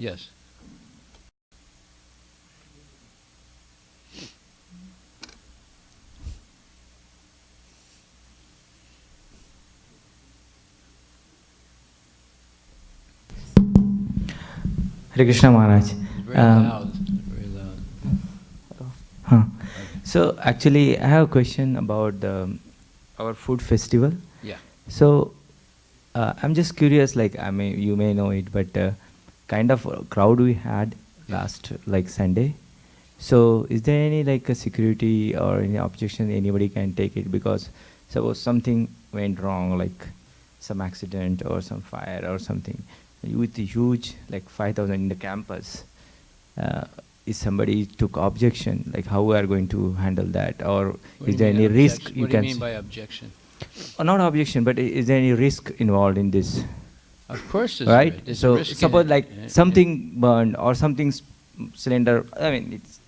Yes. Hare Krishna Maharaj. It's very loud. Very loud. Huh. Okay. So actually, I have a question about our food festival. Yeah. So I'm just curious, like you may know it, but kind of crowd we had last like Sunday. So is there any like a security or any objection anybody can take it, because suppose something went wrong, like some accident or some fire or something, with the huge like 5,000 in the campus, uh, if somebody took objection, like how we are going to handle that, or What do is you there mean any risk objection? you What do you can mean by objection? not objection, but is there any risk involved in this? Of course there's Right? there's a So risk in suppose it. like something burned or something cylinder, I mean, it's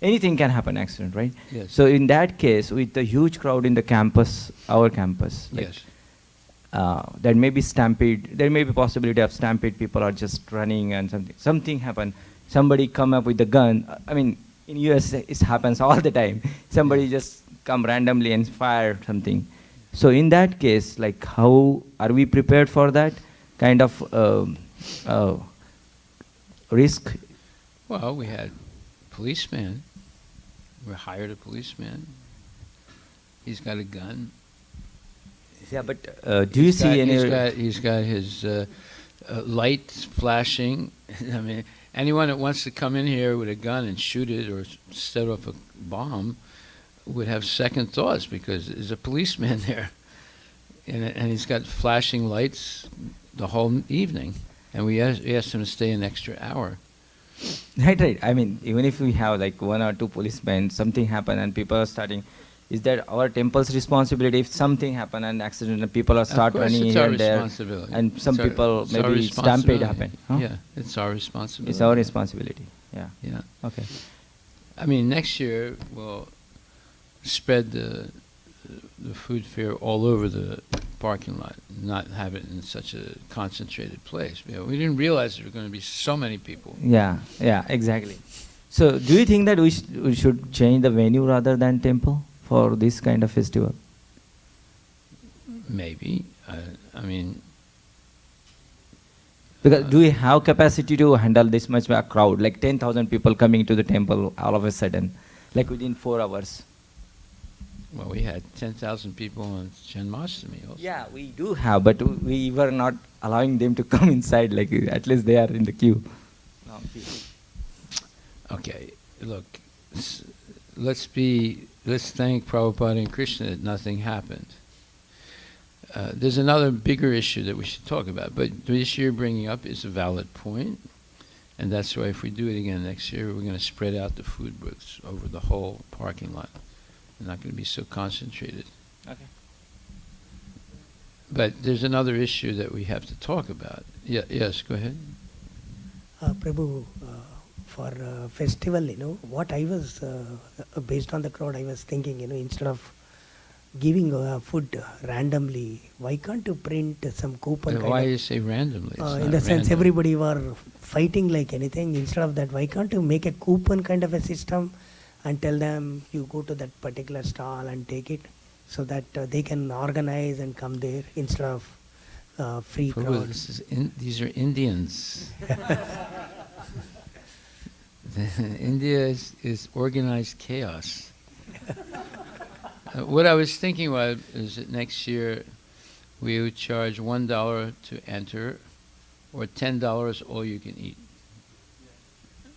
anything can happen accident, right? Yes. So in that case, with the huge crowd in the campus, our campus, like, Yes. there may be stampede, there may be possibility of stampede, people are just running and something happen, somebody come up with a gun. I mean, in US it happens all the time. Somebody just come randomly and fire something. So in that case, like how are we prepared for that kind of uh, risk? Well, we had policeman. We hired a policeman. He's got a gun. Yeah, but do you see any? He's got his lights flashing. I mean, anyone that wants to come in here with a gun and shoot it or set off a bomb would have second thoughts, because there's a policeman there, and he's got flashing lights the whole evening. And we asked him to stay an extra hour. Right, right. I mean, even if we have like one or two policemen, something happen and people are starting, is that our temple's responsibility if something happen and accident and people are start Of course, running it's here our and there, responsibility. and some people It's our maybe stampede responsibility. happen? Huh? Yeah, it's our responsibility. It's our responsibility. Yeah. Yeah. Okay. I mean, next year we'll spread the food fair all over the parking lot, not have it in such a concentrated place. You know, we didn't realize there were going to be so many people. Yeah, yeah, exactly. So, do you think that we should change the venue rather than temple for this kind of festival? Maybe. I mean, Because do we have capacity to handle this much a crowd, like 10,000 people coming to the temple all of a sudden, like within 4 hours? well, we had 10,000 people on Janmashtami also. Yeah, we do have, but we were not allowing them to come inside, like at least they are in the queue. Okay, look, let's thank Prabhupada and Krishna that nothing happened. There's another bigger issue that we should talk about, but this year bringing up is a valid point, and that's why if we do it again next year, we're going to spread out the food booths over the whole parking lot. They're not going to be so concentrated. Okay. But there's another issue that we have to talk about. Yeah, yes, go ahead. Prabhu, for festival, what I was, based on the crowd, I was thinking, instead of giving food randomly, why can't you print some coupon? Why you say randomly? It's in not the sense, random. everybody were fighting like anything. Instead of that, why can't you make a coupon kind of a system and tell them you go to that particular stall and take it, so that they can organize and come there instead of free Prabhu, crowd. these are Indians. India is organized chaos. What I was thinking is that next year we would charge $1 to enter, or $10 all you can eat.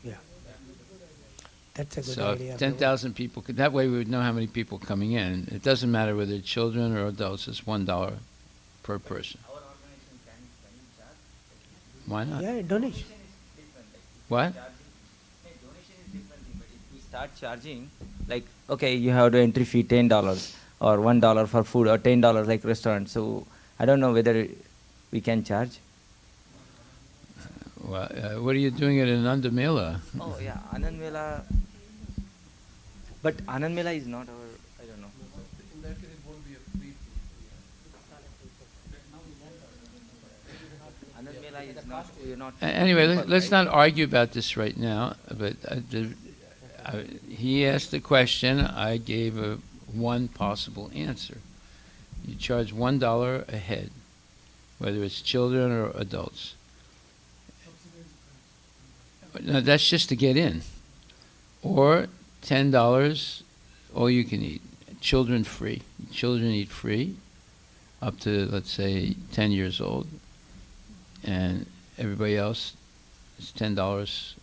Yeah, that's a good So idea. 10,000 people, that way we would know how many people coming in. It doesn't matter whether they're children or adults, it's $1 per person. Our organization can you charge? Why not? Yeah, donation. What? Donation is different thing, but if we start charging, like, okay, you have the entry fee $10 or $1 for food or $10 like restaurant. So I don't know whether we can charge. Well, what are you doing at Ananda Mela? Oh yeah, Anand Mela. But Anand Mela is not our, I don't know. In that case, it won't be a free food. Anand Mela Anyway, let's not argue about this right now. But he asked the question. I gave one possible answer. You charge $1 a head, whether it's children or adults. No, that's just to get in. Or $10, all you can eat. Children free. Children eat free up to, let's say, 10 years old. And everybody else is $10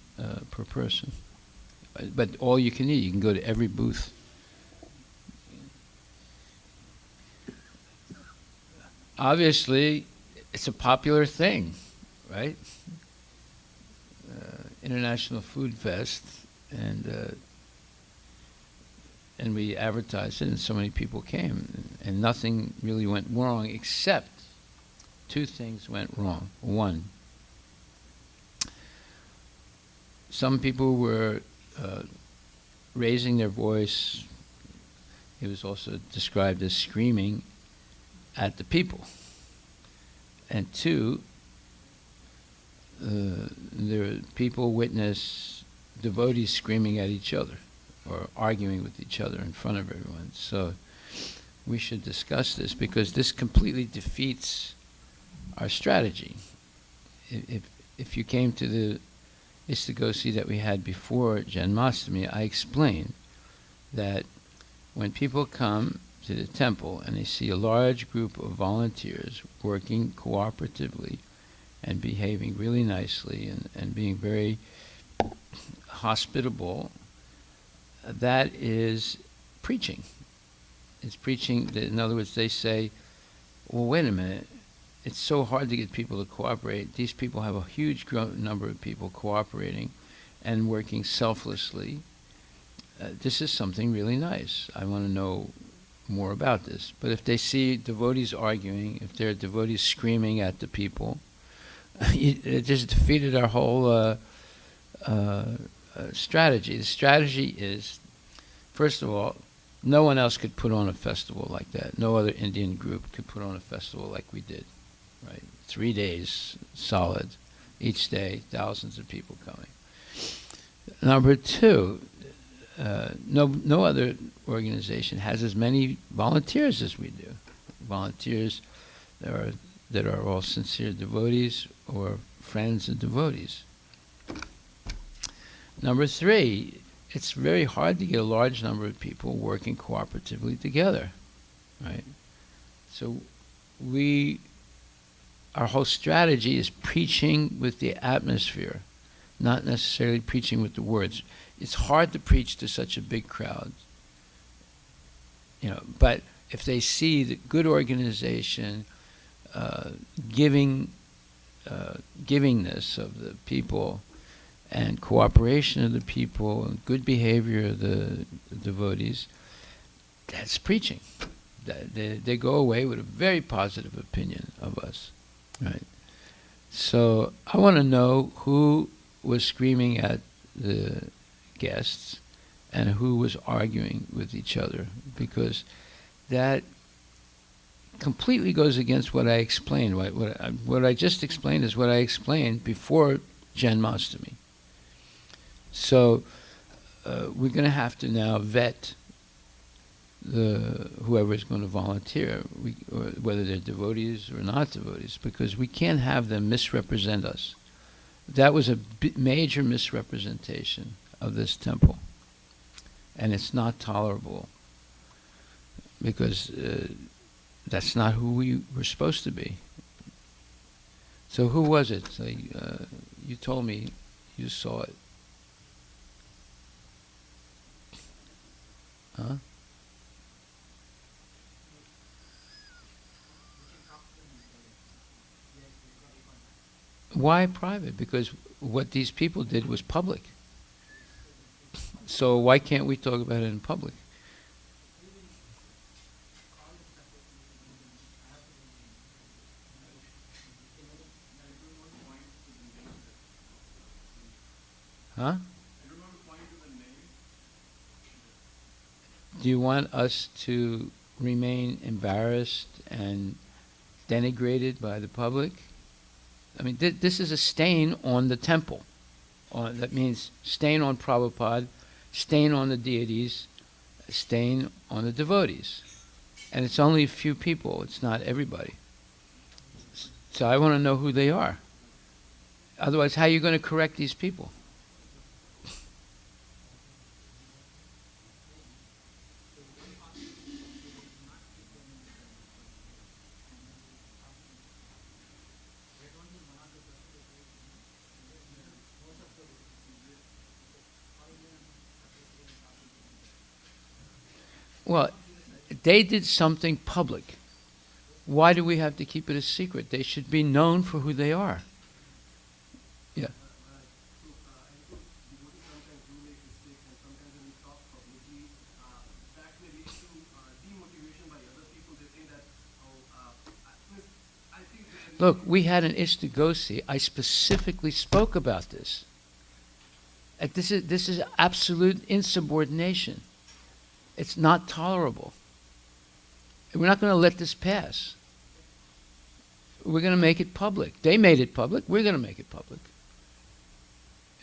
per person. But all you can eat. You can go to every booth. Obviously, it's a popular thing, right? International Food Fest, and we advertised it, and so many people came, and nothing really went wrong, except two things went wrong. One, some people were raising their voice. It was also described as screaming at the people. And two, people witness devotees screaming at each other or arguing with each other in front of everyone. So we should discuss this, because this completely defeats our strategy. If you came to the Ishtagoshti that we had before Janmashtami, I explained that when people come to the temple and they see a large group of volunteers working cooperatively and behaving really nicely and being very hospitable, that is preaching. It's preaching. In other words, they say, well, wait a minute, it's so hard to get people to cooperate. These people have a huge number of people cooperating and working selflessly. This is something really nice. I want to know more about this. But if they see devotees arguing, if there are devotees screaming at the people, it just defeated our whole strategy. The strategy is, first of all, no one else could put on a festival like that. No other Indian group could put on a festival like we did, right? 3 days solid, each day, thousands of people coming. Number two, no other organization has as many volunteers as we do. Volunteers that are all sincere devotees or friends of devotees. Number three, it's very hard to get a large number of people working cooperatively together, right? So our whole strategy is preaching with the atmosphere, not necessarily preaching with the words. It's hard to preach to such a big crowd, but if they see the good organization, givingness of the people, and cooperation of the people, and good behavior of the devotees, that's preaching. They go away with a very positive opinion of us, right? So I want to know who was screaming at the guests and who was arguing with each other, because that completely goes against what I explained. What I just explained is what I explained before Janmashtami. So we're going to have to now vet whoever is going to volunteer, or whether they're devotees or not devotees, because we can't have them misrepresent us. That was a major misrepresentation of this temple, and it's not tolerable, because that's not who we were supposed to be. So who was it? You told me you saw it. Huh? Why private? Because what these people did was public. So why can't we talk about it in public? Huh? Do you want us to remain embarrassed and denigrated by the public? I mean, this is a stain on the temple. That means stain on Prabhupada, stain on the deities, stain on the devotees. And it's only a few people, it's not everybody. So I want to know who they are. Otherwise, how are you going to correct these people? Well, they did something public. Why do we have to keep it a secret? They should be known for who they are. Yeah. Look, we had an Ishtagoshti. I specifically spoke about this. This is absolute insubordination. It's not tolerable. We're not going to let this pass. We're going to make it public. They made it public. We're going to make it public.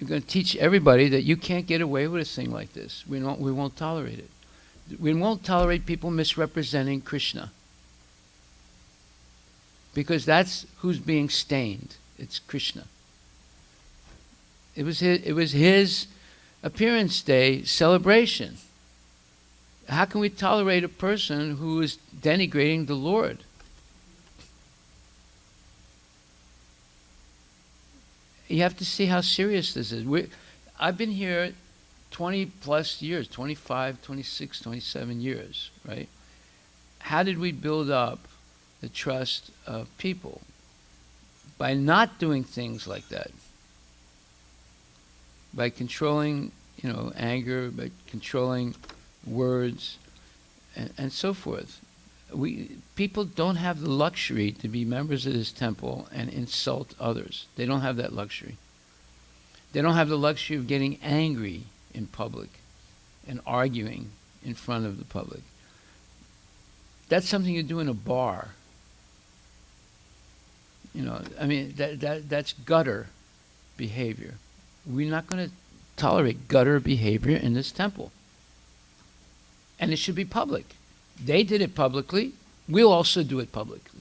We're going to teach everybody that you can't get away with a thing like this. We won't tolerate it. We won't tolerate people misrepresenting Krishna. Because that's who's being stained. It's Krishna. It was his appearance day celebration. How can we tolerate a person who is denigrating the Lord? You have to see how serious this is. I've been here 20 plus years, 25, 26, 27 years, right? How did we build up the trust of people? By not doing things like that. By controlling, anger, by controlling words, and so forth. People don't have the luxury to be members of this temple and insult others. They don't have that luxury. They don't have the luxury of getting angry in public and arguing in front of the public. That's something you do in a bar. That's gutter behavior. We're not going to tolerate gutter behavior in this temple. And it should be public. They did it publicly. We'll also do it publicly.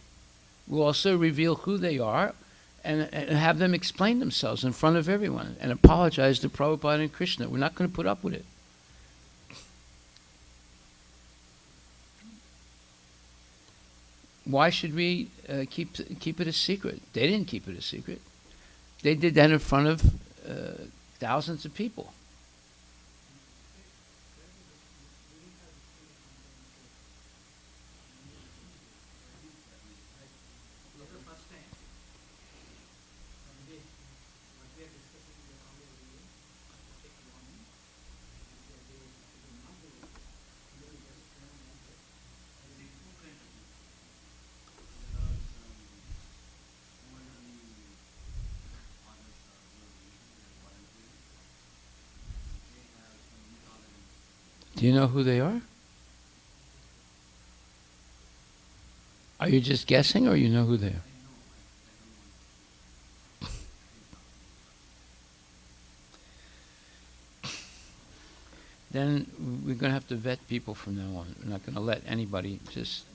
We'll also reveal who they are and have them explain themselves in front of everyone and apologize to Prabhupada and Krishna. We're not going to put up with it. Why should we keep it a secret? They didn't keep it a secret. They did that in front of thousands of people. Do you know who they are? Are you just guessing, or you know who they are? Then we're going to have to vet people from now on. We're not going to let anybody just...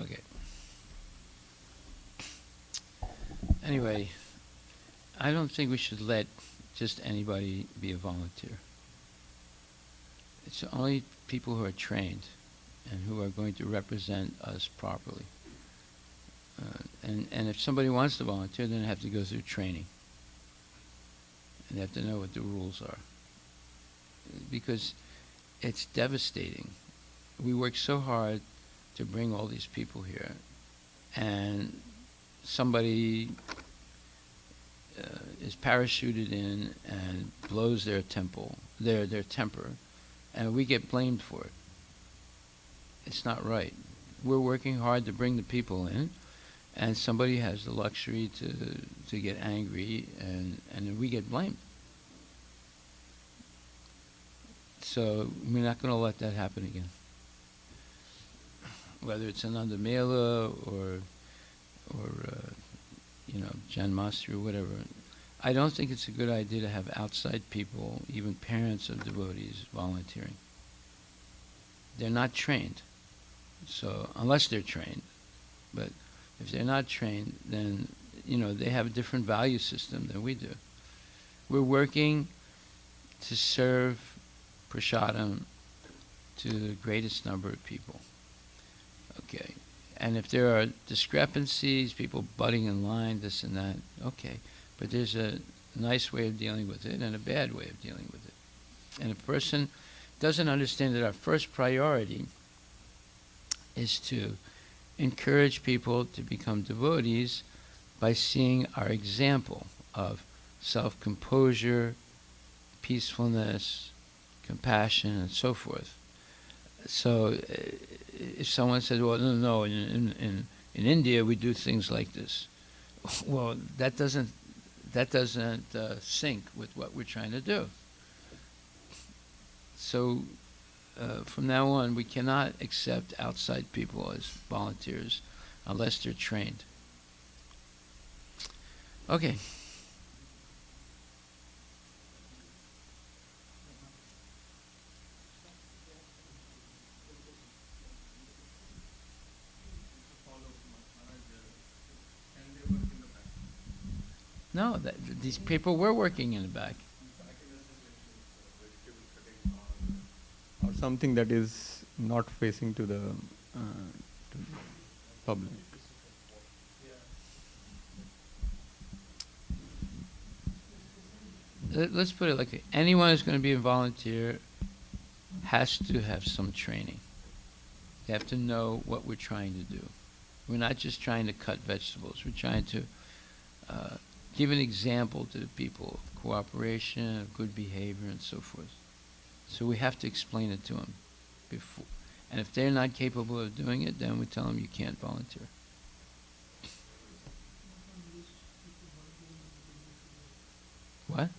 Okay. Anyway, I don't think we should let just anybody be a volunteer. It's only people who are trained and who are going to represent us properly. And if somebody wants to volunteer, then they have to go through training. And they have to know what the rules are. Because it's devastating. We work so hard to bring all these people here, and somebody is parachuted in and blows their temper, and we get blamed for it. It's not right. We're working hard to bring the people in, and somebody has the luxury to get angry, and then we get blamed. So we're not going to let that happen again. Whether it's Ananda Mela or Janmastri or whatever. I don't think it's a good idea to have outside people, even parents of devotees, volunteering. They're not trained. So unless they're trained, but if they're not trained, then they have a different value system than we do. We're working to serve prasadam to the greatest number of people. Okay. And if there are discrepancies, people butting in line, this and that, okay. But there's a nice way of dealing with it and a bad way of dealing with it. And if a person doesn't understand that our first priority is to encourage people to become devotees by seeing our example of self-composure, peacefulness, compassion, and so forth. So if someone says, well, no, in India we do things like this. Well, that doesn't sync with what we're trying to do. So from now on, we cannot accept outside people as volunteers unless they're trained. Okay. No, these people were working in the back. Or something that is not facing to the public. Let's put it like this. Anyone who's going to be a volunteer has to have some training. They have to know what we're trying to do. We're not just trying to cut vegetables. We're trying to give an example to the people of cooperation, of good behavior, and so forth. So we have to explain it to them before. And if they're not capable of doing it, then we tell them you can't volunteer. What?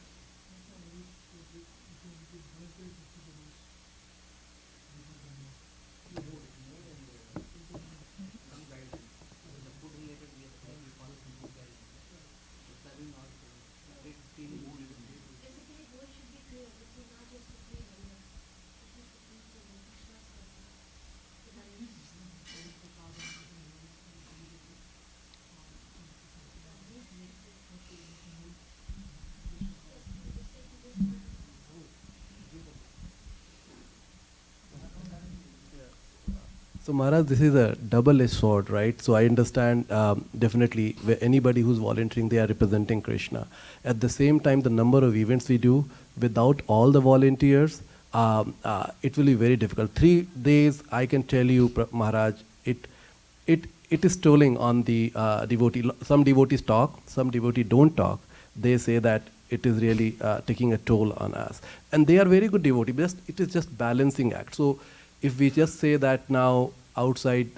So Maharaj, this is a double-edged sword, right? So I understand definitely anybody who's volunteering, they are representing Krishna. At the same time, the number of events we do, without all the volunteers, it will be very difficult. 3 days, I can tell you, Maharaj, it is tolling on the devotee. Some devotees talk, some devotees don't talk. They say that it is really taking a toll on us. And they are very good devotees. It is just balancing act. So if we just say that now outside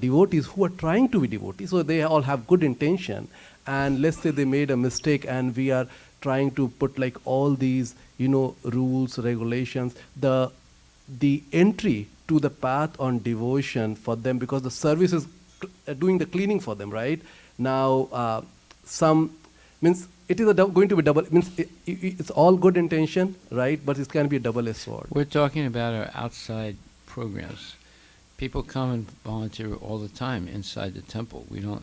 devotees who are trying to be devotees, so they all have good intention, and let's say they made a mistake and we are trying to put like all these, rules, regulations, the entry to the path on devotion for them, because the service is doing the cleaning for them, right? Now, some means it is going to be double, means it's all good intention, right? But it can be a double-edged sword. We're talking about our outside programs. People come and volunteer all the time inside the temple. We don't,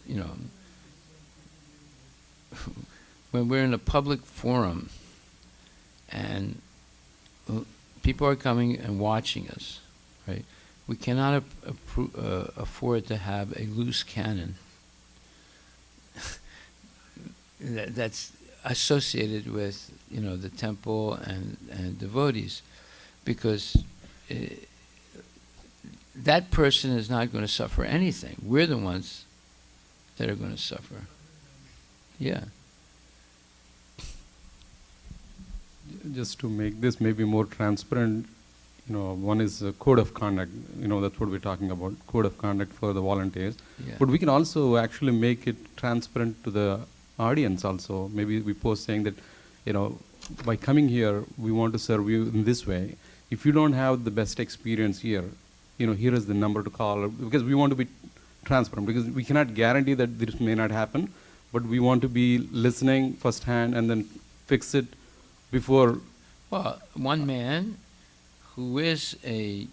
you know, when we're in a public forum and people are coming and watching us, right? We cannot afford to have a loose cannon that's associated with, you know, the temple and devotees, because that person is not going to suffer anything. We're the ones that are going to suffer. Yeah. Just to make this maybe more transparent, you know, one is a code of conduct. You know, that's what we're talking about, code of conduct for the volunteers. Yeah. But we can also actually make it transparent to the audience also. Maybe we post saying that, you know, by coming here, we want to serve you in this way. If you don't have the best experience here, you know, here is the number to call, because we want to be transparent, because we cannot guarantee that this may not happen, but we want to be listening firsthand and then fix it before. Well, one man who is I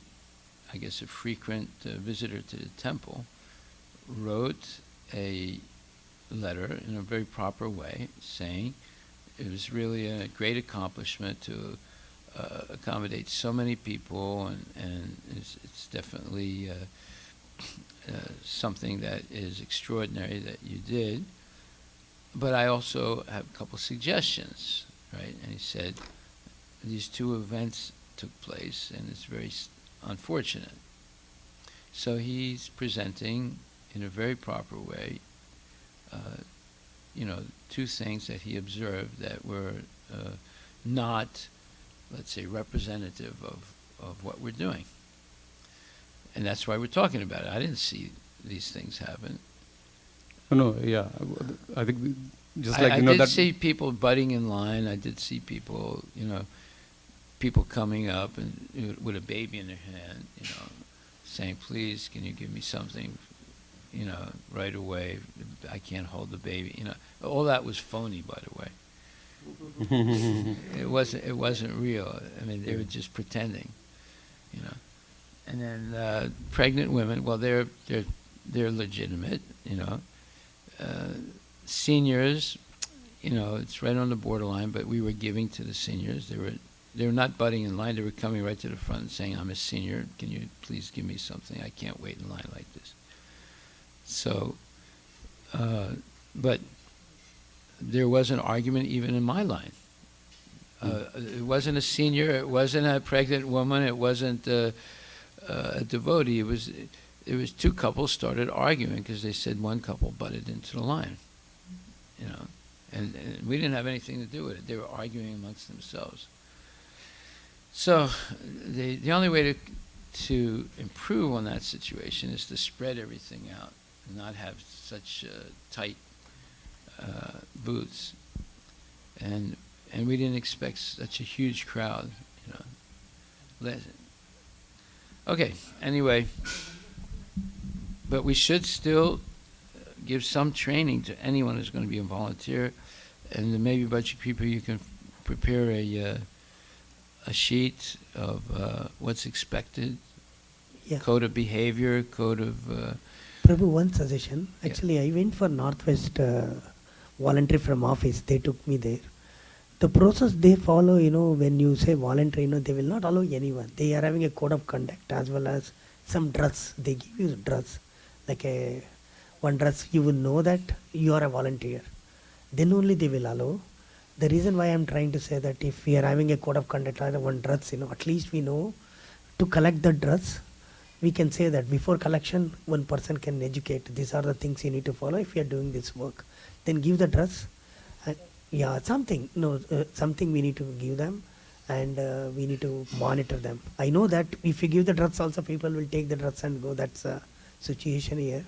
guess a frequent visitor to the temple, wrote a letter in a very proper way saying it was really a great accomplishment to accommodate so many people, and it's definitely something that is extraordinary that you did. But I also have a couple suggestions, right? And he said, these two events took place, and it's very unfortunate. So he's presenting in a very proper way, you know, two things that he observed that were not, let's say, representative of what we're doing. And that's why we're talking about it. I didn't see these things happen. No, yeah, I think just I, like, I you know, did that see people butting in line. I did see people, you know, people coming up and with a baby in their hand, you know, saying, "Please, can you give me something, you know, right away? I can't hold the baby." You know, all that was phony, by the way. It wasn't real. I mean, they were just pretending, you know. And then pregnant women, well, they're legitimate, you know. Seniors, you know, it's right on the borderline, but we were giving to the seniors. They were not butting in line. They were coming right to the front and saying, "I'm a senior. Can you please give me something? I can't wait in line like this." So, but there was an argument even in my line. It wasn't a senior. It wasn't a pregnant woman. It wasn't a devotee. It was two couples started arguing because they said one couple butted into the line, you know, and we didn't have anything to do with it. They were arguing amongst themselves. So the only way to improve on that situation is to spread everything out and not have such tight booths. And we didn't expect such a huge crowd, you know. Okay, anyway, but we should still give some training to anyone who's going to be a volunteer, and then maybe a bunch of people, you can prepare a sheet of what's expected, Yeah. code of behavior, code of... Prabhu, one suggestion. Yeah. Actually, I went for Northwest voluntary from office. They took me there. The process they follow, you know, when you say voluntary, you know, they will not allow anyone. They are having a code of conduct as well as some dress. They give you dress, like one dress. You will know that you are a volunteer. Then only they will allow. The reason why I am trying to say that if we are having a code of conduct or one dress, you know, at least we know to collect the dress. We can say that before collection, one person can educate. These are the things you need to follow if you are doing this work. Then give the dress. Yeah, something. No, something we need to give them, and we need to monitor them. I know that if you give the drugs, also people will take the drugs and go. That's a situation here,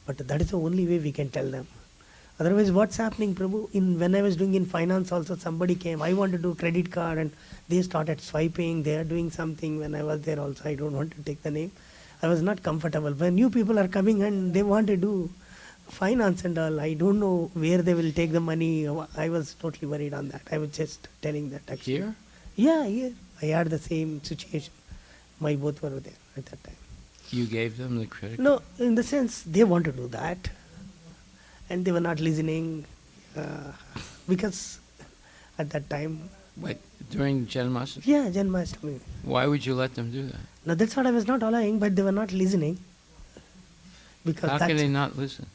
but that is the only way we can tell them. Otherwise, what's happening, Prabhu? When I was doing in finance, also somebody came. I want to do credit card, and they started swiping. They are doing something. When I was there, also I don't want to take the name. I was not comfortable. When new people are coming and they want to do finance and all, I don't know where they will take the money. I was totally worried on that. I was just telling that actually. Here? Yeah, here. I had the same situation. My both were there at that time. You gave them the credit card? No, in the sense they want to do that, and they were not listening because at that time, Wait, during Janmashtami? yeah, Janmashtami. Why would you let them do that? Now that's what I was not allowing, but they were not listening. Because How can they not listen?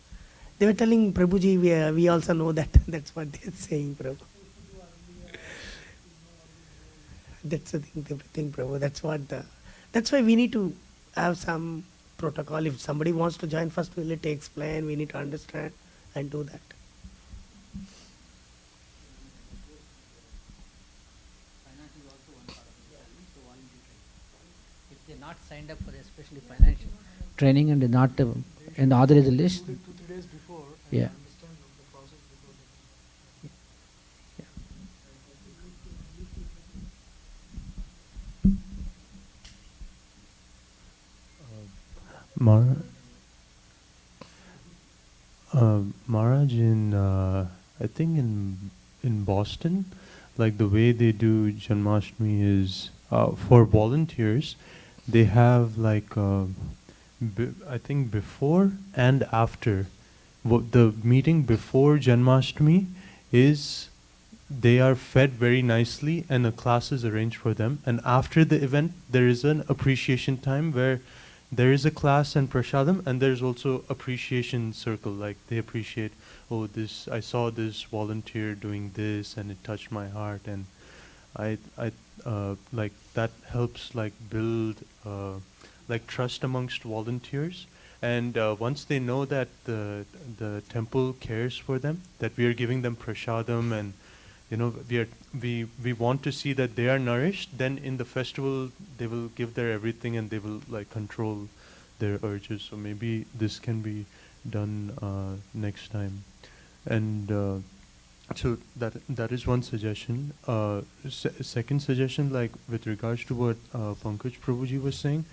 they were telling Prabhuji, we also know that. That's what they're saying, Prabhu. That's the thing, Prabhu. That's why we need to have some protocol. If somebody wants to join, first we need to explain, we need to understand and do that. Finance is also one part of it. So voluntary training. If they're not signed up for especially financial training and they're not in the authorized list, 2-3 days before, yeah. understand the process before that. Maharaj, I think in Boston, like the way they do Janmashtami is for volunteers, they have like I think before and after. The meeting before Janmashtami is they are fed very nicely and a class is arranged for them. And after the event, there is an appreciation time where there is a class and prasadam, and there's also appreciation circle. Like they appreciate, oh, this I saw this volunteer doing this, and it touched my heart, and I like that helps like build like trust amongst volunteers. And once they know that the temple cares for them, that we are giving them prasadam, and we want to see that they are nourished, then in the festival they will give their everything and they will like control their urges. So maybe this can be done next time. And so that is one suggestion. Second suggestion, like with regards to what Pankaj Prabhuji was saying,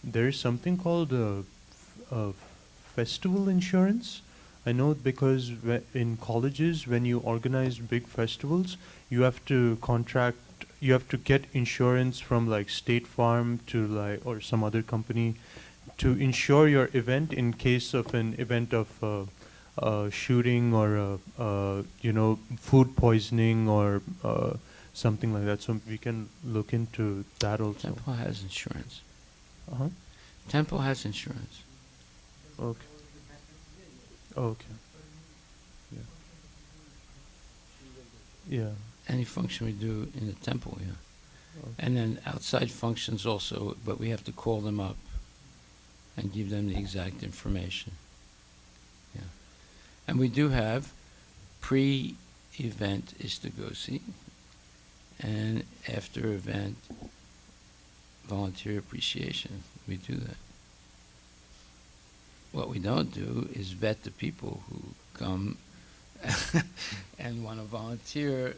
there is something called festival insurance. I know because in colleges, when you organize big festivals, you have to get insurance from like State Farm to like or some other company to insure your event in case of an event of shooting or food poisoning or something like that. So we can look into that also. Temple has insurance. Uh-huh. Temple has insurance. Okay. Okay. Yeah. Yeah. Any function we do in the temple, yeah. Okay. And then outside functions also, but we have to call them up and give them the exact information. Yeah. And we do have pre-event Ishtagoshti and after-event volunteer appreciation. We do that. What we don't do is vet the people who come and want to volunteer,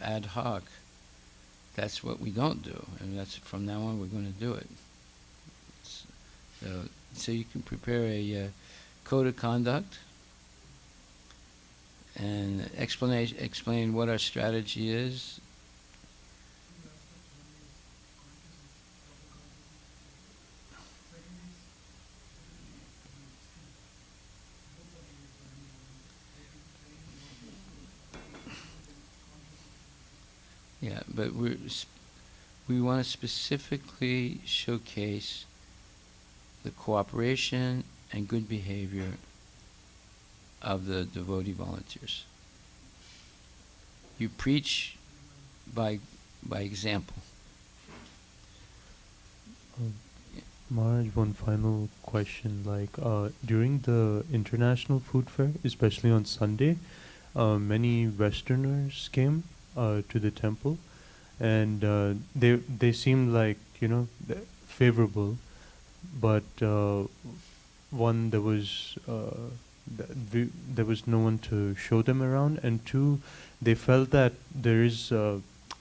ad hoc. That's what we don't do, and that's from now on we're going to do it. So you can prepare a code of conduct and explain what our strategy is. Yeah, but we want to specifically showcase the cooperation and good behavior of the devotee volunteers. You preach by example. Maharaj, one final question. Like during the International Food Fair, especially on Sunday, many Westerners came to the temple, and they seemed like favorable, but one, there was no one to show them around, and two, they felt that there is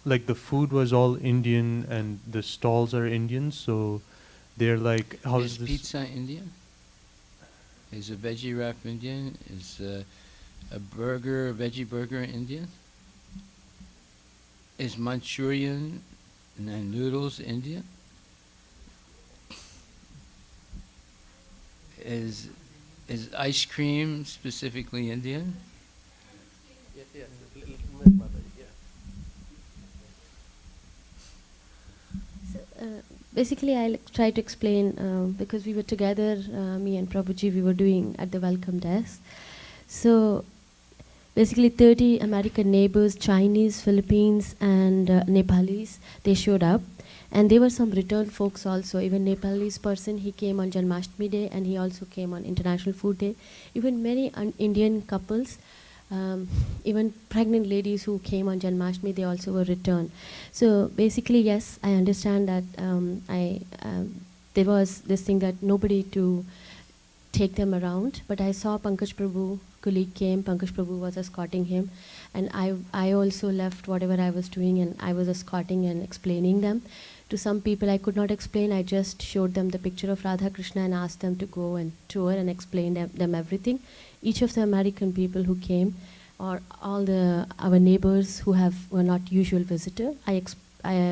like the food was all Indian and the stalls are Indian, so they're like, how is this? Pizza Indian? Is a veggie wrap Indian? Is a veggie burger Indian? Is Manchurian and then noodles Indian? is ice cream specifically Indian? Yes, yes. Little Mataji, yeah. So, basically, I'll try to explain because we were together, me and Prabhuji, we were doing at the welcome desk. So, basically, 30 American neighbors, Chinese, Philippines, and Nepalis, they showed up. And there were some return folks also. Even Nepalese person, he came on Janmashtami Day, and he also came on International Food Day. Even many Indian couples, even pregnant ladies who came on Janmashtami, they also were returned. So basically, yes, I understand that there was this thing that nobody to take them around. But I saw Pankaj Prabhu, colleague came, Pankaj Prabhu was escorting him. And I also left whatever I was doing, and I was escorting and explaining them. To some people I could not explain, I just showed them the picture of Radha Krishna and asked them to go and tour and explain them everything. Each of the American people who came, or all our neighbors who were not usual visitor,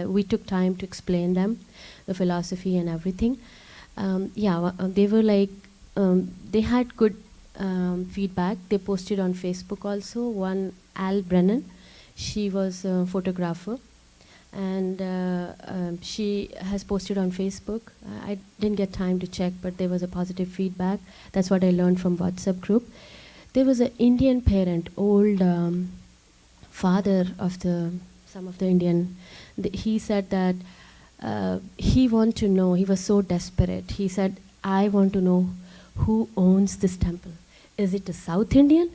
we took time to explain them the philosophy and everything. They were like, they had good feedback. They posted on Facebook also. One, Al Brennan, she was a photographer, and she has posted on Facebook. I didn't get time to check, but there was a positive feedback. That's what I learned from WhatsApp group. There was an Indian parent, old father of some of the Indian. He said that he wanted to know, he was so desperate. He said, I want to know who owns this temple. Is it a South Indian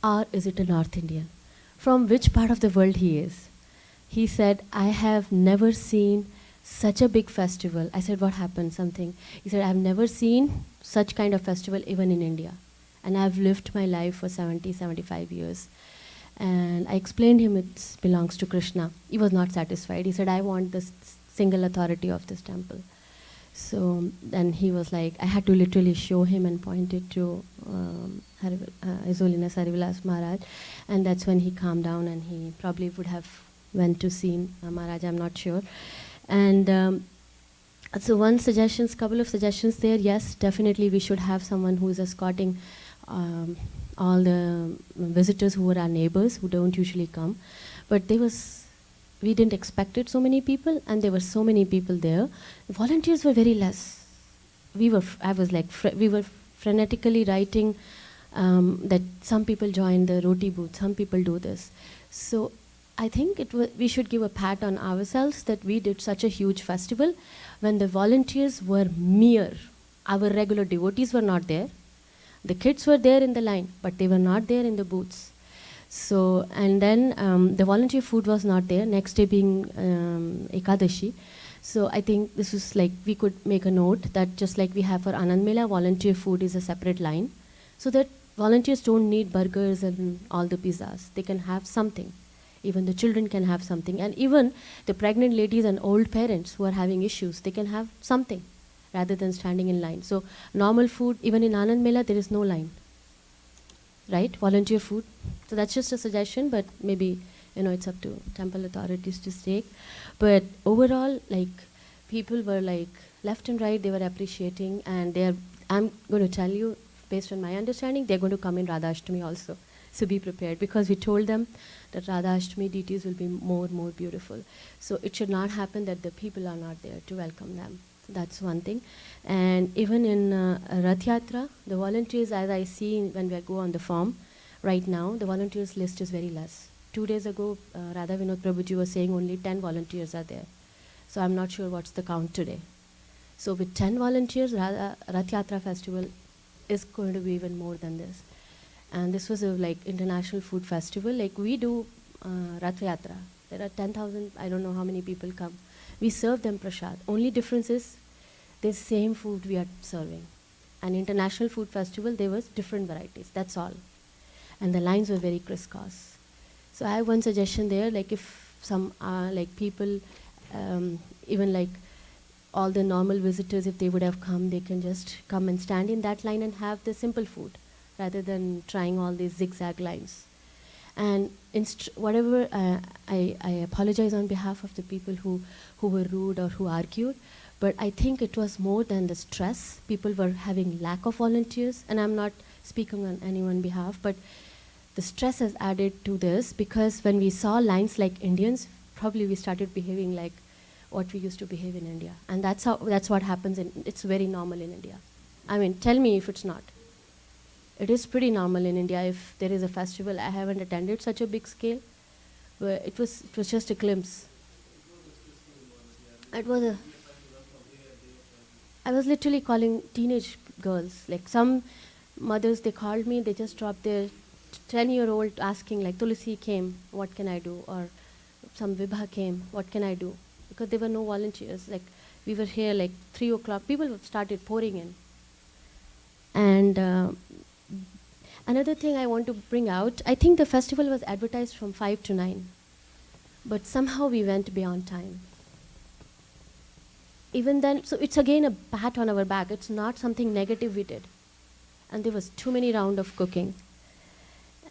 or is it a North Indian? From which part of the world he is? He said, I have never seen such a big festival. I said, what happened? Something. He said, I've never seen such kind of festival even in India. And I've lived my life for 70, 75 years. And I explained him it belongs to Krishna. He was not satisfied. He said, I want the single authority of this temple. So then he was like, I had to literally show him and point it to His Holiness Harivilas Maharaj. And that's when he calmed down, and he probably would have went to see Maharaj, I'm not sure. And so couple of suggestions there. Yes, definitely we should have someone who is escorting all the visitors who were our neighbors, who don't usually come. But we didn't expect it, so many people, and there were so many people there. Volunteers were very less. We were frenetically writing that some people joined the roti booth, some people do this. So I think we should give a pat on ourselves that we did such a huge festival when the volunteers were mere. Our regular devotees were not there. The kids were there in the line, but they were not there in the booths. So, and then the volunteer food was not there, next day being Ekadashi. So I think this was like, we could make a note that just like we have for Anand Mela, volunteer food is a separate line, so that volunteers don't need burgers and all the pizzas. They can have something. Even the children can have something. And even the pregnant ladies and old parents who are having issues, they can have something rather than standing in line. So normal food, even in Anand Mela, there is no line. Right? Volunteer food. So that's just a suggestion, but maybe, it's up to temple authorities to take. But overall, like, people were like, left and right, they were appreciating, and I'm going to tell you, based on my understanding, they're going to come in Radha Ashtami also. So be prepared, because we told them that Radha Ashtami deities will be more beautiful. So it should not happen that the people are not there to welcome them. So that's one thing. And even in Rath Yatra, the volunteers, as I see when we go on the form, right now, the volunteers list is very less. 2 days ago, Radha Vinod Prabhuji was saying only 10 volunteers are there. So I'm not sure what's the count today. So with 10 volunteers, Rath Yatra festival is going to be even more than this. And this was a international food festival. Like we do Rath Yatra. There are 10,000, I don't know how many people come. We serve them prasad. Only difference is the same food we are serving. An international food festival, there was different varieties. That's all. And the lines were very crisscross. So I have one suggestion there. Like if some people, even like all the normal visitors, if they would have come, they can just come and stand in that line and have the simple food, rather than trying all these zigzag lines. And whatever, I apologize on behalf of the people who were rude or who argued, But I think it was more than the stress. People were having lack of volunteers, and I'm not speaking on anyone's behalf, but the stress has added to this, because when we saw lines like Indians, probably we started behaving like what we used to behave in India. And that's what happens, it's very normal in India. I mean, tell me if it's not. It is pretty normal in India. If there is a festival, I haven't attended such a big scale, but it was just a glimpse. It was a I was literally calling teenage girls. Like some mothers, they called me, they just dropped their 10-year-old asking, like, Tulsi came, what can I do? Or some Vibha came, what can I do? Because there were no volunteers. Like, we were here like 3 o'clock, people started pouring in. And another thing I want to bring out, I think the festival was advertised from 5 to 9, but somehow we went beyond time. Even then, so it's again a pat on our back. It's not something negative we did. And there was too many rounds of cooking.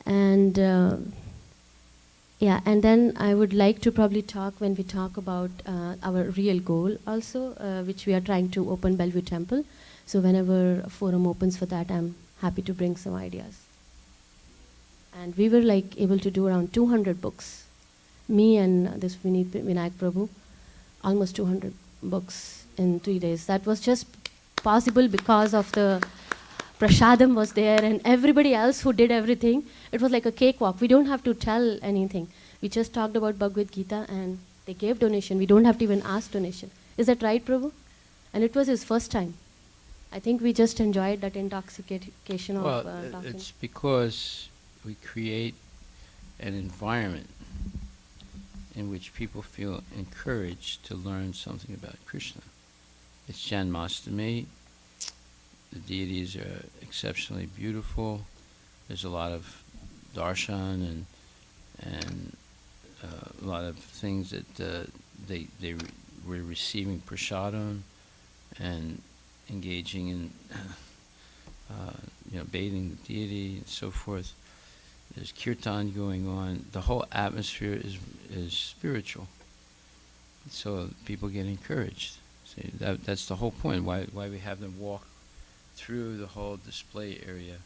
And yeah, and then I would like to probably talk when we talk about our real goal also, which we are trying to open Bellevue Temple. So whenever a forum opens for that, I'm happy to bring some ideas. And we were like able to do around 200 books. Me and this Vinayak Prabhu, almost 200 books in 3 days. That was just possible because of the Prashadam was there and everybody else who did everything. It was like a cakewalk. We don't have to tell anything. We just talked about Bhagavad Gita and they gave donation. We don't have to even ask donation. Is that right, Prabhu? And it was his first time. I think we just enjoyed that intoxication of talking. It's because we create an environment in which people feel encouraged to learn something about Krishna. It's Janmashtami. The deities are exceptionally beautiful. There's a lot of darshan and a lot of things that we're receiving prasadam and engaging in bathing the deity and so forth. There's kirtan going on. The whole atmosphere is spiritual. So people get encouraged. See, that's the whole point. Why we have them walk through the whole display area,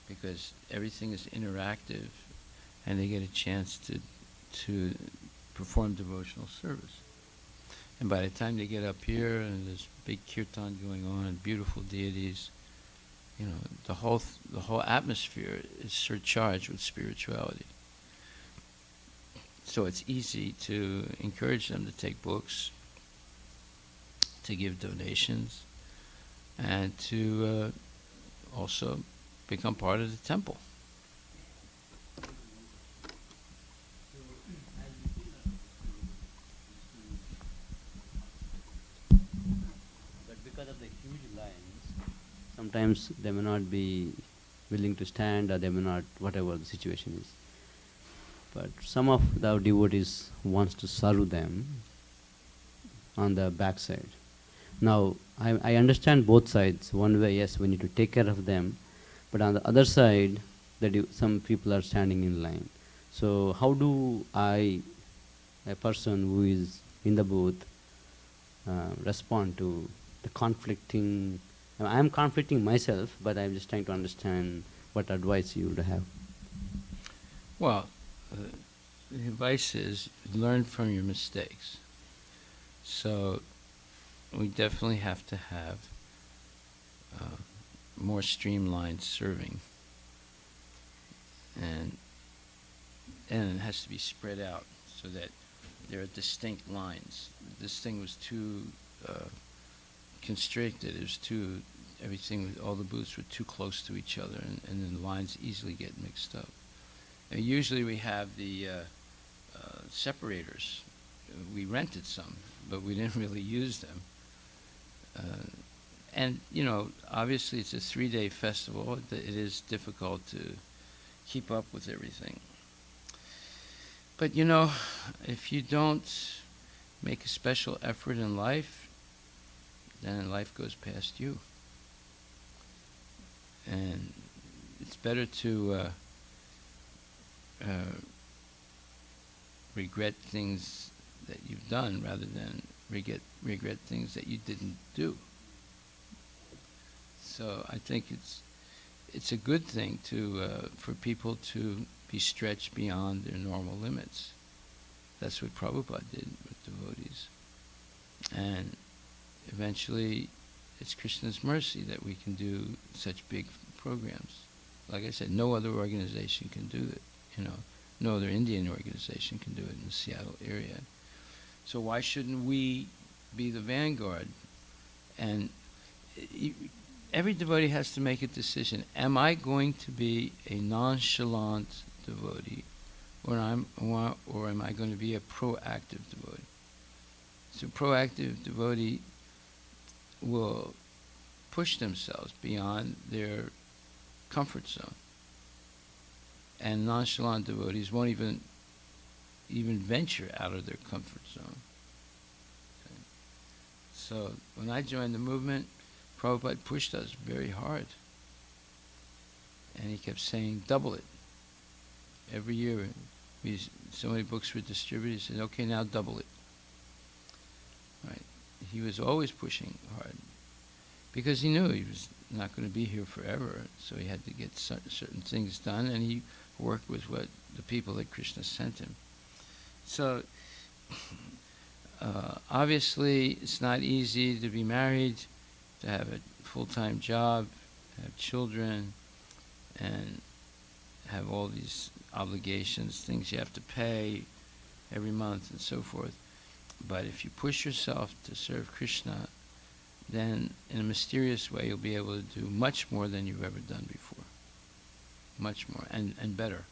because everything is interactive, and they get a chance to perform devotional service. And by the time they get up here, and there's big kirtan going on, beautiful deities, the whole atmosphere is surcharged with spirituality. So it's easy to encourage them to take books, to give donations, and to also become part of the temple. But because of the huge lines, sometimes they may not be willing to stand, or they may not, whatever the situation is. But some of the devotees wants to serve them on the backside. Now, I understand both sides. One way, yes, we need to take care of them, but on the other side, some people are standing in line. So how do I, a person who is in the booth, respond to the conflicting? I am conflicting myself, but I'm just trying to understand what advice you would have. Well, the advice is learn from your mistakes. So we definitely have to have more streamlined serving, and it has to be spread out so that there are distinct lines. This thing was too constricted. It was too, all the booths were too close to each other, and then the lines easily get mixed up. And usually we have the separators. We rented some, but we didn't really use them. And obviously it's a 3-day festival. It is difficult to keep up with everything. But if you don't make a special effort in life, then life goes past you. And it's better to regret things that you've done rather than regret things that you didn't do. So I think it's a good thing for people to be stretched beyond their normal limits. That's what Prabhupada did with devotees. And eventually, it's Krishna's mercy that we can do such big programs. Like I said, no other organization can do it. No other Indian organization can do it in the Seattle area. So why shouldn't we be the vanguard? And every devotee has to make a decision. Am I going to be a nonchalant devotee, or am I going to be a proactive devotee? So proactive devotee will push themselves beyond their comfort zone. And nonchalant devotees won't even venture out of their comfort zone. Okay. So when I joined the movement, Prabhupada pushed us very hard. And he kept saying, double it. Every year, so many books were distributed, he said, okay, now double it. Right. He was always pushing hard. Because he knew he was not going to be here forever, so he had to get certain things done, and he worked with the people that Krishna sent him. So, obviously, it's not easy to be married, to have a full-time job, have children, and have all these obligations, things you have to pay every month, and so forth. But if you push yourself to serve Krishna, then in a mysterious way you'll be able to do much more than you've ever done before. Much more, and better.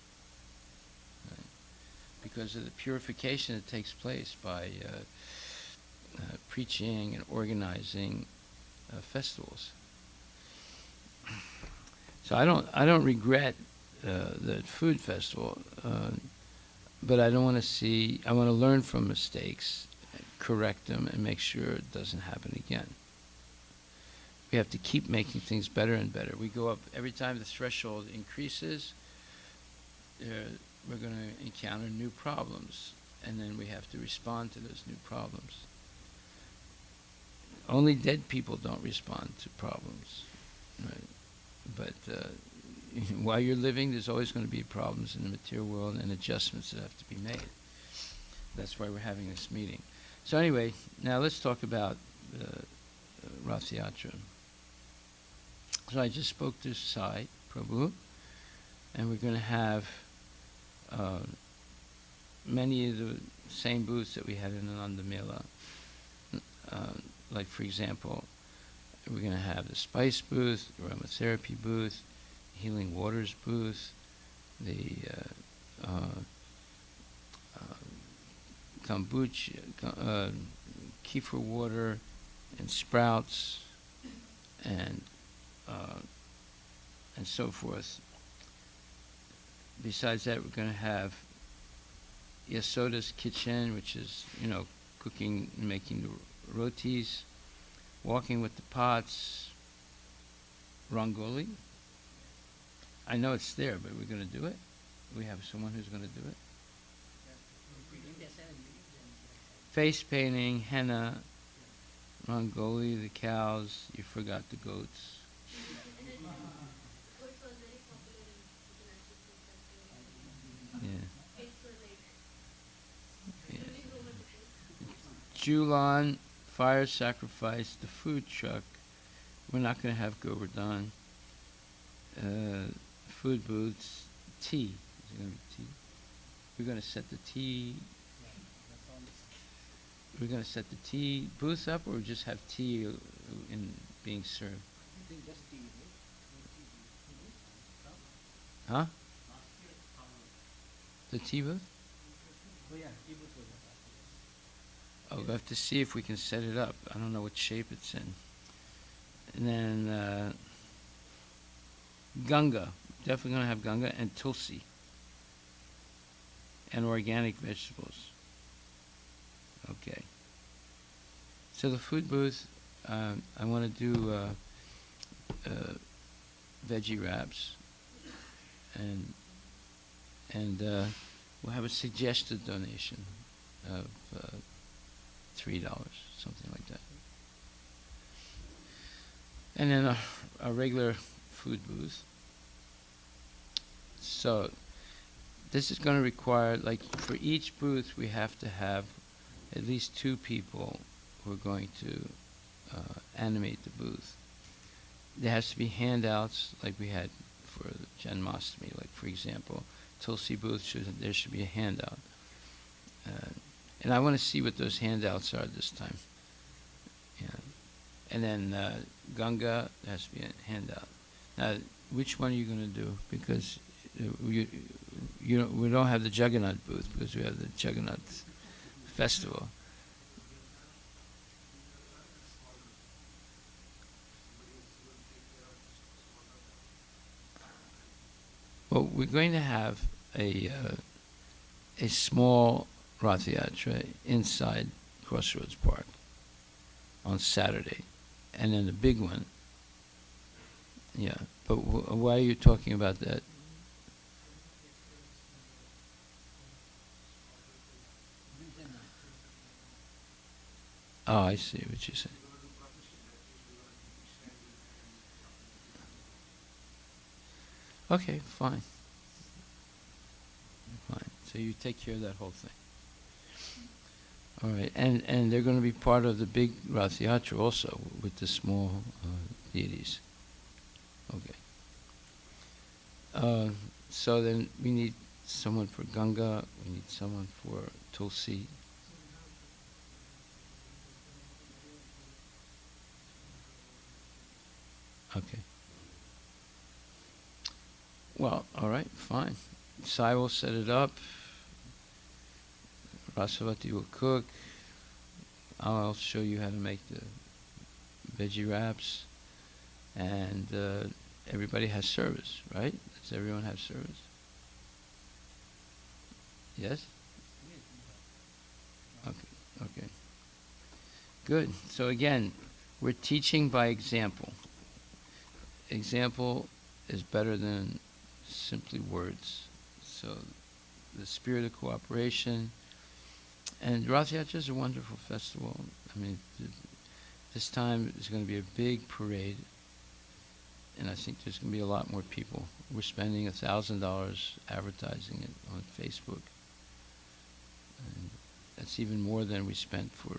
Right? Because of the purification that takes place by preaching and organizing festivals. So I don't regret the food festival, but I don't want to see. I want to learn from mistakes, correct them, and make sure it doesn't happen again. We have to keep making things better and better. We go up every time the threshold increases. We're going to encounter new problems, and then we have to respond to those new problems. Only dead people don't respond to problems, right? But while you're living, there's always going to be problems in the material world and adjustments that have to be made. That's why we're having this meeting. So anyway, now let's talk about Rath Yatra. So I just spoke to Sai Prabhu, and we're going to have many of the same booths that we had in Ananda Mela. Like, for example, we're going to have the spice booth, the aromatherapy booth, healing waters booth, the kombucha, kefir water, and sprouts, and so forth. Besides that, we're going to have Yasoda's kitchen, which is, cooking and making the rotis, walking with the pots, rangoli. I know it's there, but we're going to do it. We have someone who's going to do it. Face painting, henna, rangoli, the cows. You forgot the goats. Yeah. Yeah. Julan, fire sacrifice, the food truck. We're not going to have Govardhan. Food booths, tea. Is it going to be tea? We're going to set the tea. We're going to set the tea booth up, or just have tea in being served. I think just tea, right? Huh? The tea booth? Oh yeah, tea booth was Oh, we'll have to see if we can set it up. I don't know what shape it's in. And then Ganga. Definitely going to have Ganga and Tulsi. And organic vegetables. Okay. So the food booth, I want to do veggie wraps. And we'll have a suggested donation of $3. something like that. And then a regular food booth. So this is going to require, like, for each booth we have to have at least 2 people who are going to animate the booth. There has to be handouts like we had for Janmashtami. Like, for example, Tulsi booth, there should be a handout. And I want to see what those handouts are this time. Yeah. And then Ganga, there has to be a handout. Now, which one are you going to do? Because we don't have the Jagannath booth because we have the Jagannath festival. Well, we're going to have a small Rath Yatra inside Crossroads Park on Saturday, and then the big one. Yeah, but why are you talking about that? Oh, I see what you're saying. Okay, fine. Fine. So you take care of that whole thing. All right, and they're going to be part of the big Rath Yatra also with the small deities. Okay. So then we need someone for Ganga. We need someone for Tulsi. Okay. Well, all right, fine. Sai will set it up. Rasavati will cook. I'll show you how to make the veggie wraps. And everybody has service, right? Does everyone have service? Yes? Okay. Good. So again, we're teaching by example. Example is better than simply words. So the spirit of cooperation. And Rath Yatra is a wonderful festival. I mean, this time there's going to be a big parade, and I think there's going to be a lot more people. We're spending $1,000 advertising it on Facebook. And that's even more than we spent for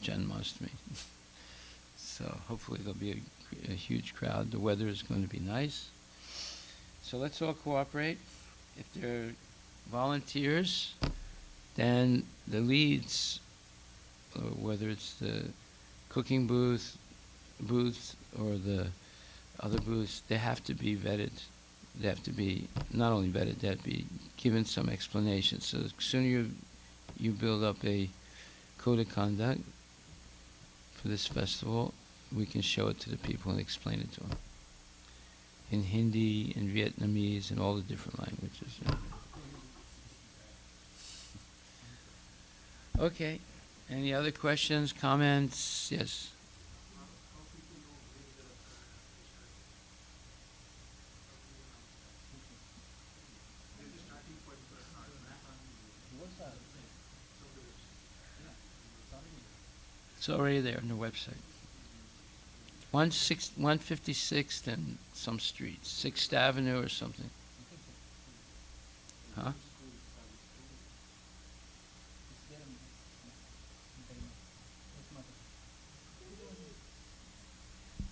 Janmashtami. So hopefully there'll be a huge crowd. The weather is going to be nice. So let's all cooperate. If there are volunteers, then the leads, whether it's the cooking booth or the other booths, they have to be vetted. They have to be not only vetted, they have to be given some explanation. So the sooner you build up a code of conduct for this festival, we can show it to the people and explain it to them. In Hindi, in Vietnamese, and all the different languages. Okay. Any other questions, comments? Yes. It's already there on the website. 156th and some street, 6th Avenue or something. Huh?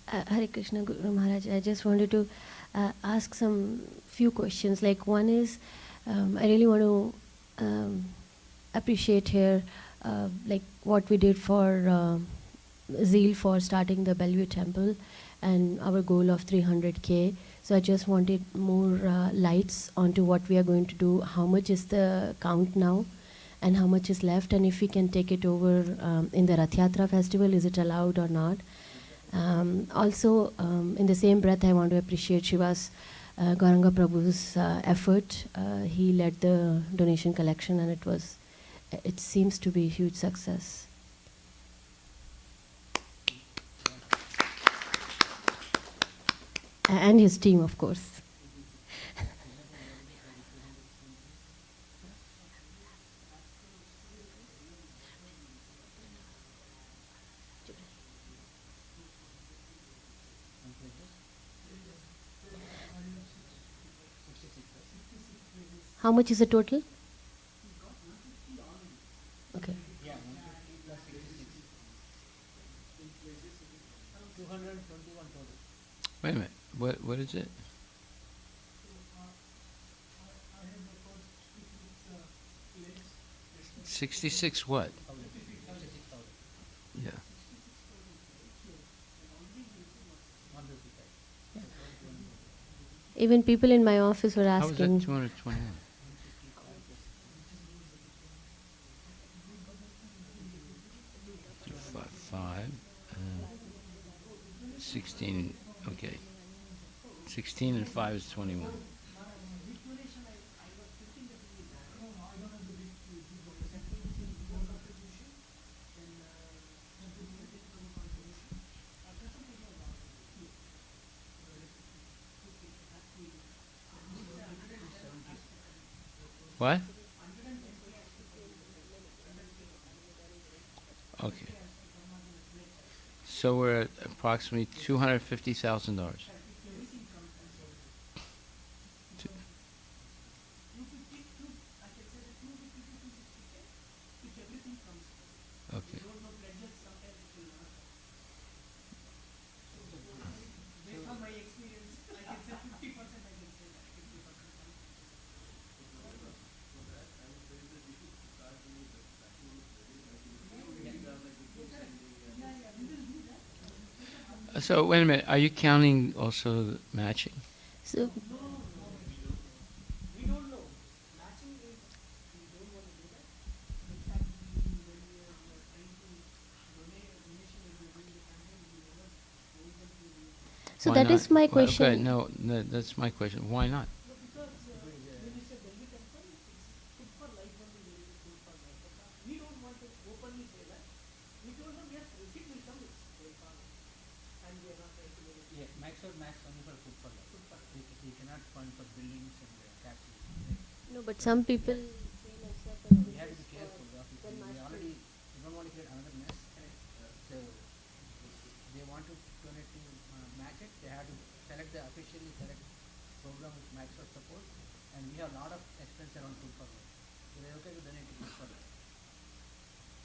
Hare Krishna Guru Maharaj, I just wanted to ask some few questions. Like, one is, I really want to appreciate here like what we did for zeal for starting the Bellevue Temple and our goal of 300K. So I just wanted more lights onto what we are going to do. How much is the count now and how much is left, and if we can take it over in the Rath Yatra festival, is it allowed or not? Also, in the same breath, I want to appreciate Shiva's Gauranga Prabhu's effort. He led the donation collection, and it seems to be a huge success. And his team, of course. How much is the total? Okay. Yeah, 150 plus 66. 221 total. Wait a minute. What is it? I have the first 66 plays. 66 what? 66,000. Yeah. 155. Even people in my office were How was that asking. 221? 5, 16, okay. 16 and 5 is 21. What? Okay. So we're at approximately $250,000. Okay. Based on my experience, I can say 50%, I can say that 50%. So wait a minute, are you counting also the matching? So We don't know. Matching is, we don't want to do that. In fact, when we are trying to donate, initially we are doing the campaign, we never told them to. so Why that not? is my Well, okay, question. no, that's my question. Why not? No, because when you say Delhi temple, it's food for life only, there is food for life. But we don't want to openly say that. We told them, yes, receipt will come, it's their call. And we are not trying to do it. Yeah, max or max only for food for life. We cannot fund for buildings and taxes. No, but some people. We have to be careful. We don't want to create another mess. So they want to donate to match it. They have to officially select program which max out support. And we have a lot of expense around food for life. So they're okay to donate to food for life.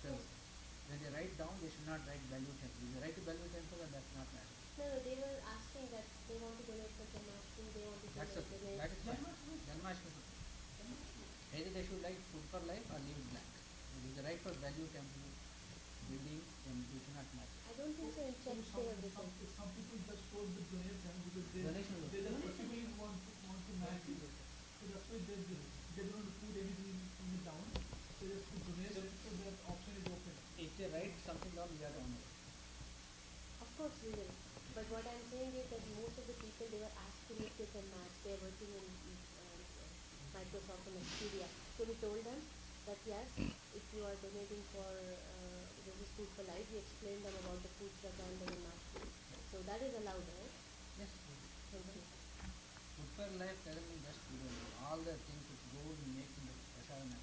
So when they write down, they should not write value temple. If they write to value temple, then that's not match. No, they were asking that they want to donate for Janmashtami, they want to That is fine. Janmashtami. Either they should write food for life or leave it blank. If they write for value temple building, then we cannot match. I don't think so in church they have written. Some people just force the donation because Donation they just particularly want to match it. So that's why they don't want to put anything in it down. They just put donation so that option is open. If they write something down, we have to honor it. Of course we will. But what I'm saying is that most of the people, they were asking if they can match. They're working in Microsoft and Expedia. So we told them that yes, if you are donating for this is food for life, we explained them about the food truck and the Janmashtami. So that is allowed, right? Yes. Thank you. Food for life doesn't mean just food only. All the things which go in making the prasadam,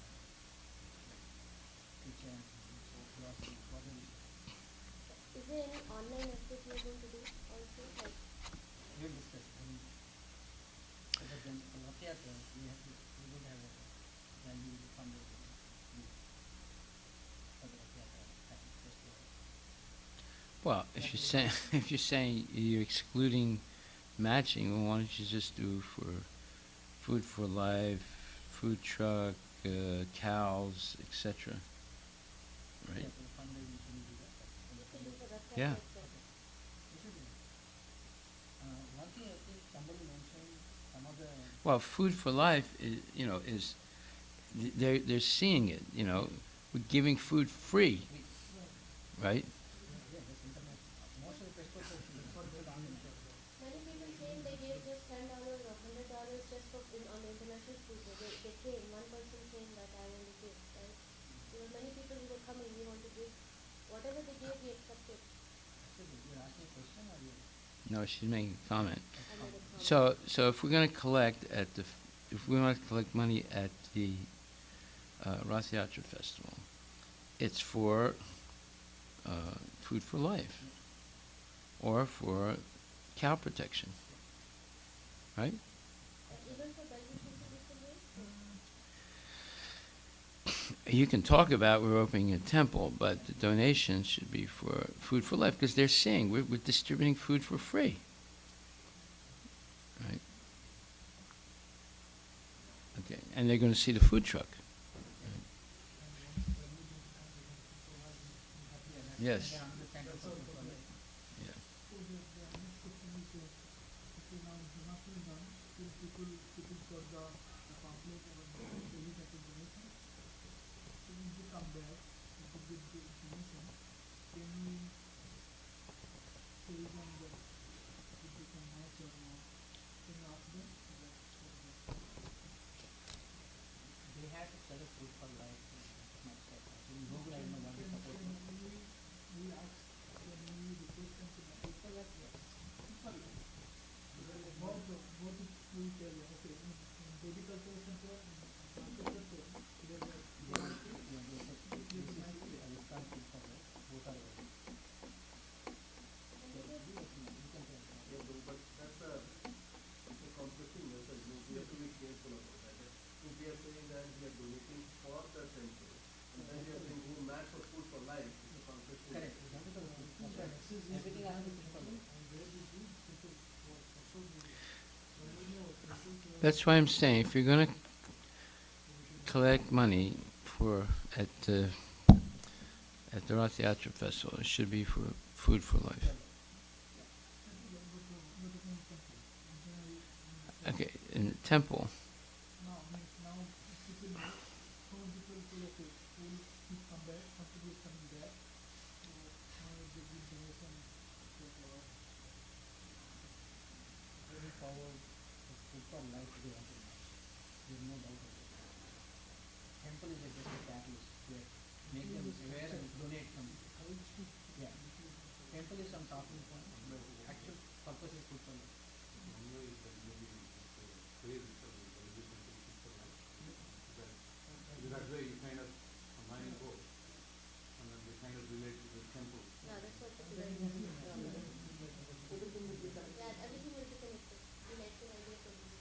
kitchen, so groceries, whatever. Is there any online effort you are going to do also? Like We'll discuss. But then for Rath Yatra, we don't have a value funded for the Rath Yatra festival. Well, if you're saying you're excluding matching, well, why don't you just do for food for life, food truck, cows, etc. Right? Yeah, for the fundraising, we can do that. For the you can do for Rath Yeah. Yatra itself. We should do that. One thing I think somebody mentioned, some of the Well, food for life is they're seeing it. We're giving food free, right? yeah, that's international. Most of the festivals are online. Many people saying they gave just $10 or $100 just for on the international food. They came. One person saying that I want to give. Right? There were many people who were coming. We want to give. Whatever they gave, we accepted. You're asking a question or you? No, she's making a comment. I made a comment. So if we're going to collect if we want to collect money at the Rath Yatra festival, it's for food for life or for cow protection, right? Even for Belgian people, we can raise? You can talk about we're opening a temple, but the donations should be for Food for Life, because they're saying we're distributing food for free. Right? Okay, and they're going to see the food truck. Yes. They're on the center for Food for Life. Yeah. So the next question is, okay, now Janmashtami is done, still people sitting for the pamphlet or the daily package donation. So when they come back with the good donation, can we tell them that if they can match or not? Can you ask them? They have to select Food for Life. Much like that. In Google, I don't know what they support. We ask, can we request them to match? Food for Life, yes. Food for Life. Both will tell you, okay, in daily cultural center and market center, there are Both are available. But that's a conflicting message. We have to be careful about that. If we are saying that we are donating for the temple, and then we are saying who match for Food for Life, it's a conflicting Correct. message. Everything has to be Food for Life. That's why I'm saying if you're going to collect money for at the Rath Yatra festival, it should be for Food for Life. Okay, in the temple. now people know, some people say, okay, we'll keep come back, some people is coming back, so now they give donation to our Very forward, Food for Life they want to match. There's no doubt about it. Temple is just a catalyst where make them aware and donate some. Yeah. Temple is some talking point, but actual purpose is Food for Life. That way you kind of combine both, and then they kind of relate to the temple. Yeah, that's what the very Yeah, everything will be connected. We like to idea for this.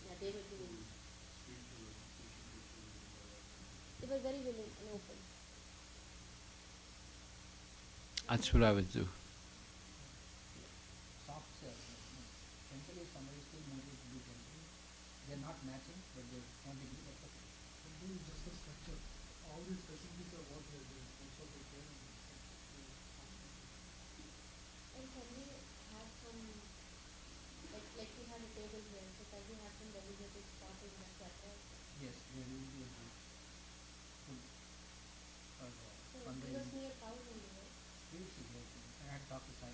Yeah, they were doing. They were very willing and open. That's what I would do. Soft sell. Temple is somebody still motivated to do temple. They're not matching, but they want to do that. temple is just a structure. All these facilities are what they are doing. That's what they care about. And can we have some, like we have a table here, so can we have some designated spot in that chapter? Yes, there will be a good food for So it fundraising. was near 1,000, right? We will see, yes. I had talked to Sai.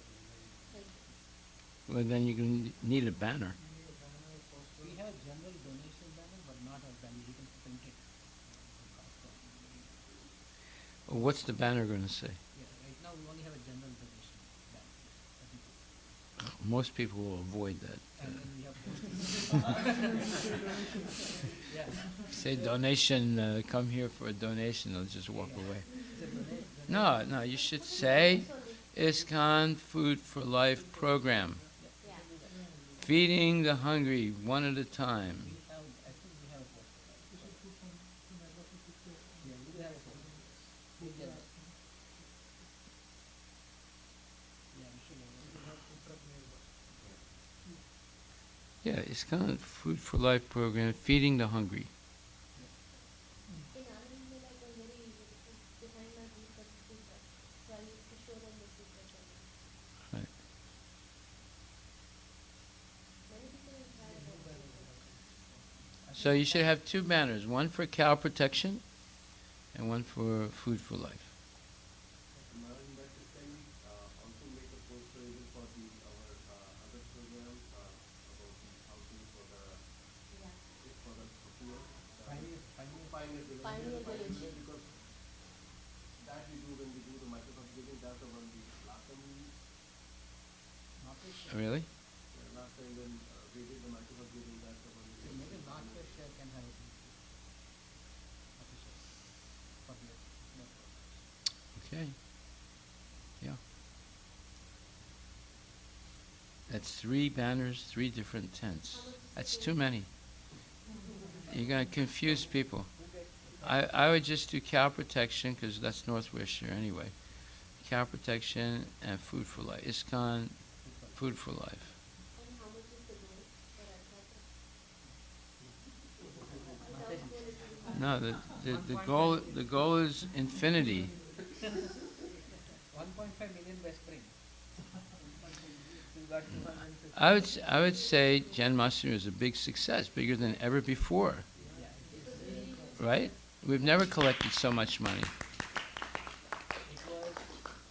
Thank you. Well, then you're going to need a banner. We have a general donation banner, but not a banner. You can print it. What's the banner going to say? Yeah, right now we only have a general donation banner. I think. Most people will avoid that. And then we have yeah. Say donation, come here for a donation, they'll just walk away. It's a donation. No, you should say ISKCON Food for Life program. Yeah. Feeding the hungry one at a time. We have, I think we have a poster. Yeah, we do have a poster. We'll get that. Yeah, we should have. Yeah, ISKCON Food for Life program, feeding the hungry. In Anand Mela, it was very easy because behind my booth was the food truck. So I used to show them the food truck. Right. Many people inquire about food truck. So you should have two banners, one for cow protection and one for Food for Life. Maharaj, in that case, can we also make a poster even for our other program about the housing for the Yeah. poor? Pioneer Pioneer village. Because that we do when we do the Microsoft giving, that's the one we last time Really? last time when we did the Microsoft giving, that's the one we Maybe Northwest share can have officials for the. Okay. Yeah. That's 3 banners, 3 different tents. That's too many. You're going to confuse people. I would just do cow protection because that's North Wilshire anyway. Cow protection and food for life. ISKCON, food for life. No, the goal is infinity. 1.5 million by spring. You got 250. I would say Janmashtami was a big success, bigger than ever before. Right? We've never collected so much money. It was,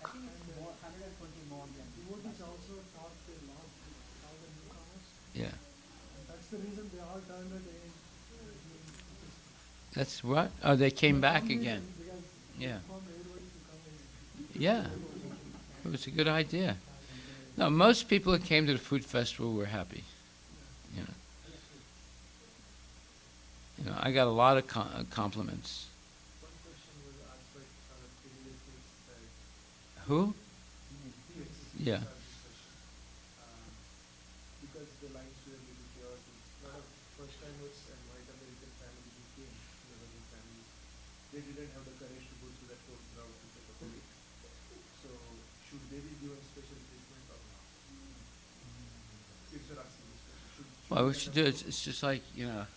I think it's more, 120 more than. Devotees also taught a lot to all the newcomers. Yeah. And that's the reason they all turned it in. That's what? Oh, they came back again. Because Yeah. from everybody to come in. Yeah. It was a good idea. No, most people that came to the food festival were happy. You know. You know, I got a lot of compliments. One question was asked by previously that Who? Yeah. Because the lines were really chaos, a lot of first-timers and white American families who came, Lebanese families, they didn't have the courage to go through that whole crowd to take a plate. So, should they be given special treatment or not? If you're asking this question, Well, we should do it. It's just like, you know,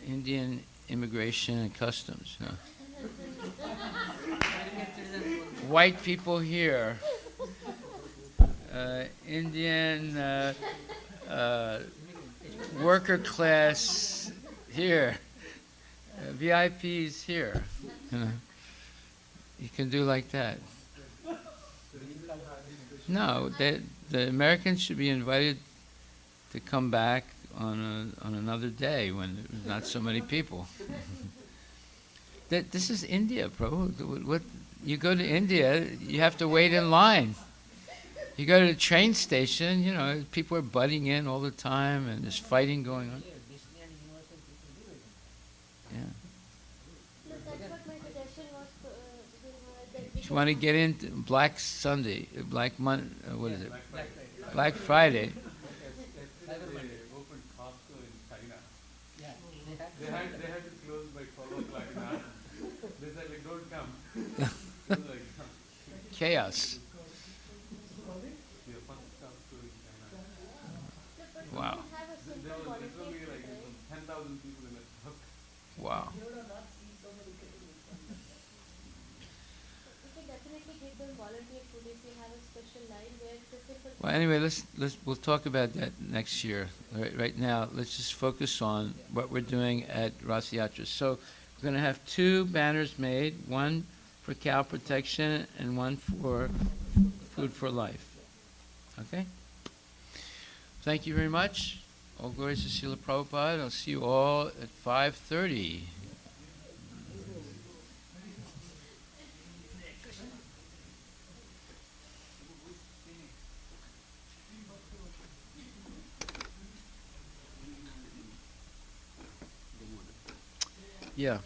Indian immigration and customs. You know. White people here, Indian worker class here, VIPs here. You know. You can do like that. No, the Americans should be invited to come back on another day when there's not so many people. This is India, bro. What you go to India, you have to wait in line. You go to the train station, you know, people are butting in all the time, and there's fighting going on. Yeah, Disney and Universal people do it. Yeah. No, that's what my suggestion was. If you want to get into Black Sunday, Black Monday, what is it? Black Friday. Opened Costco in China. Yeah, They had to close by 12 o'clock now. They said like, don't come. Like, Chaos. the first Costco in China. Wow. There will be like 10,000 people in the truck. Wow. We can definitely give them volunteer food if we have a special line where it's a simple. Well, anyway, we'll talk about that next year. Right now, let's just focus on what we're doing at Rath Yatra. So we're going to have 2 banners made, one for cow protection and one for food for life. Okay? Thank you very much. All glories to Srila Prabhupada. I'll see you all at 5:30. Yeah.